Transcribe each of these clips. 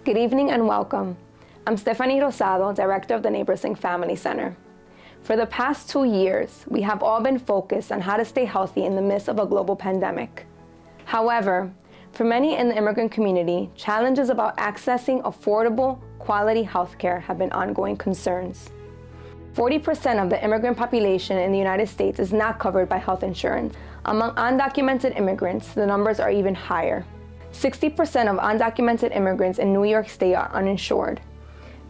Good evening and welcome. I'm Stephanie Rosado, Director of the Neighbors Link Family Center. For the past 2 years, we have all been focused on how to stay healthy in the midst of a global pandemic. However, for many in the immigrant community, challenges about accessing affordable, quality healthcare have been ongoing concerns. 40% of the immigrant population in the United States is not covered by health insurance. Among undocumented immigrants, the numbers are even higher. 60% of undocumented immigrants in New York State are uninsured.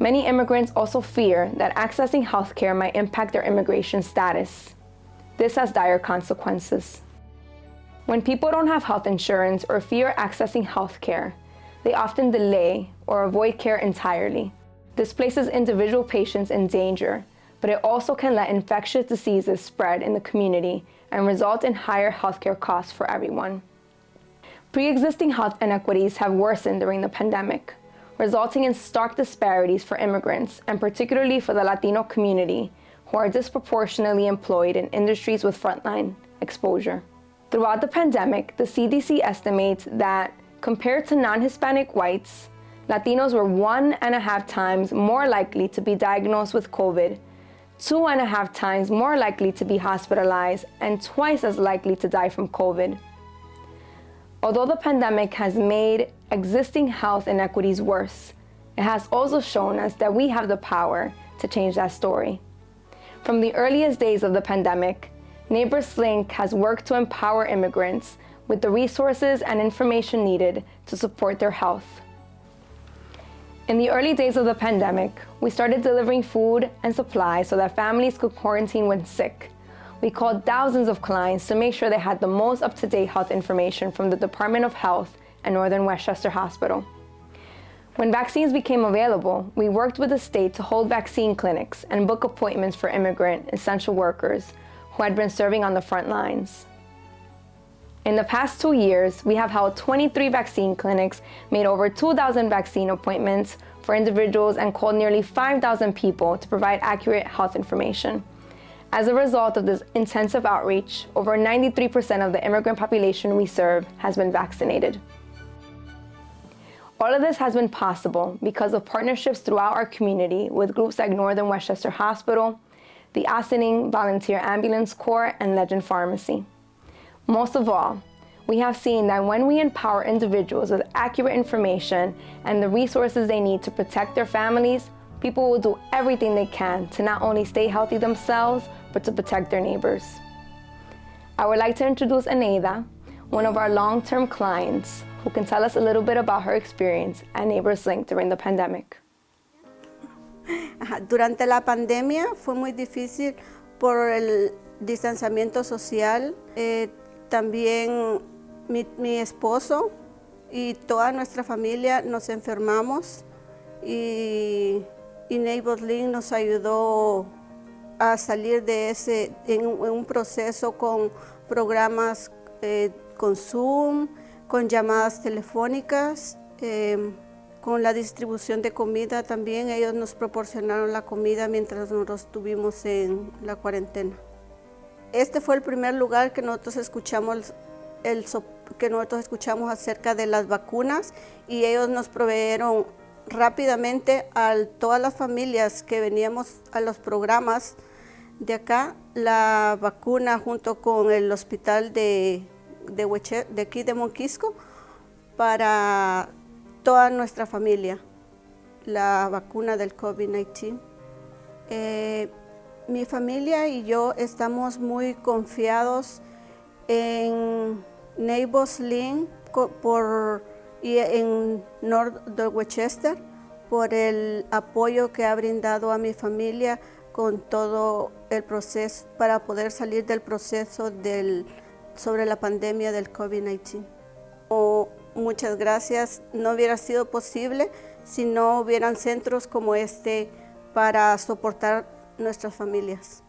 Many immigrants also fear that accessing healthcare might impact their immigration status. This has dire consequences. When people don't have health insurance or fear accessing healthcare, they often delay or avoid care entirely. This places individual patients in danger, but it also can let infectious diseases spread in the community and result in higher healthcare costs for everyone. Pre-existing health inequities have worsened during the pandemic, resulting in stark disparities for immigrants, and particularly for the Latino community, who are disproportionately employed in industries with frontline exposure. Throughout the pandemic, the CDC estimates that, compared to non-Hispanic whites, Latinos were 1.5 times more likely to be diagnosed with COVID, 2.5 times more likely to be hospitalized, and twice as likely to die from COVID. Although the pandemic has made existing health inequities worse, it has also shown us that we have the power to change that story. From the earliest days of the pandemic, Neighbors Link has worked to empower immigrants with the resources and information needed to support their health. In the early days of the pandemic, we started delivering food and supplies so that families could quarantine when sick. We called thousands of clients to make sure they had the most up-to-date health information from the Department of Health and Northern Westchester Hospital. When vaccines became available, we worked with the state to hold vaccine clinics and book appointments for immigrant essential workers who had been serving on the front lines. In the past 2 years, we have held 23 vaccine clinics, made over 2,000 vaccine appointments for individuals, and called nearly 5,000 people to provide accurate health information. As a result of this intensive outreach, over 93% of the immigrant population we serve has been vaccinated. All of this has been possible because of partnerships throughout our community with groups like Northern Westchester Hospital, the Ossining Volunteer Ambulance Corps, and Legend Pharmacy. Most of all, we have seen that when we empower individuals with accurate information and the resources they need to protect their families, people will do everything they can to not only stay healthy themselves, but to protect their neighbors. I would like to introduce Aneida, one of our long-term clients, who can tell us a little bit about her experience at Neighbors Link during the pandemic. Durante la pandemia fue muy difícil por el distanciamiento social. También mi esposo y toda nuestra familia nos enfermamos y Neighbors Link nos ayudó a salir de en un proceso con programas con Zoom, con llamadas telefónicas, con la distribución de comida también. Ellos nos proporcionaron la comida mientras nosotros estuvimos en la cuarentena. Este fue el primer lugar que nosotros escuchamos acerca de las vacunas, y ellos nos proveyeron rápidamente a todas las familias que veníamos a los programas de acá la vacuna, junto con el hospital de aquí de Monquisco, para toda nuestra familia, la vacuna del COVID-19. Mi familia y yo estamos muy confiados en Neighbors Link y en North Westchester por el apoyo que ha brindado a mi familia con todo el proceso para poder salir del proceso sobre la pandemia del COVID-19. Muchas gracias. No hubiera sido posible si no hubieran centros como este para soportar nuestras familias.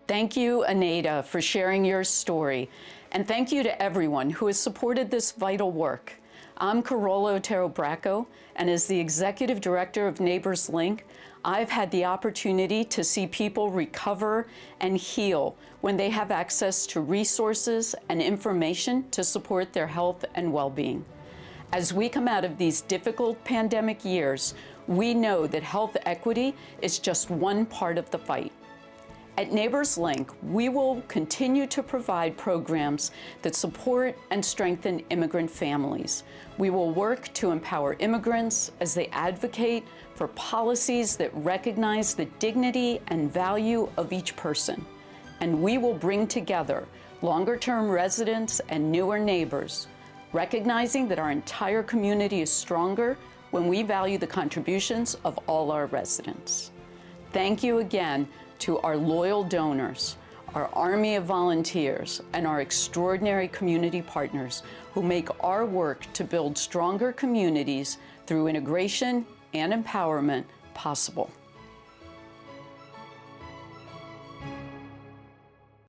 Thank you, Aneida, for sharing your story. And thank you to everyone who has supported this vital work. I'm Carola Otero Bracco, and as the Executive Director of Neighbors Link, I've had the opportunity to see people recover and heal when they have access to resources and information to support their health and well-being. As we come out of these difficult pandemic years, we know that health equity is just one part of the fight. At Neighbors Link, we will continue to provide programs that support and strengthen immigrant families. We will work to empower immigrants as they advocate for policies that recognize the dignity and value of each person. And we will bring together longer-term residents and newer neighbors, recognizing that our entire community is stronger when we value the contributions of all our residents. Thank you again to our loyal donors, our army of volunteers, and our extraordinary community partners who make our work to build stronger communities through integration and empowerment possible.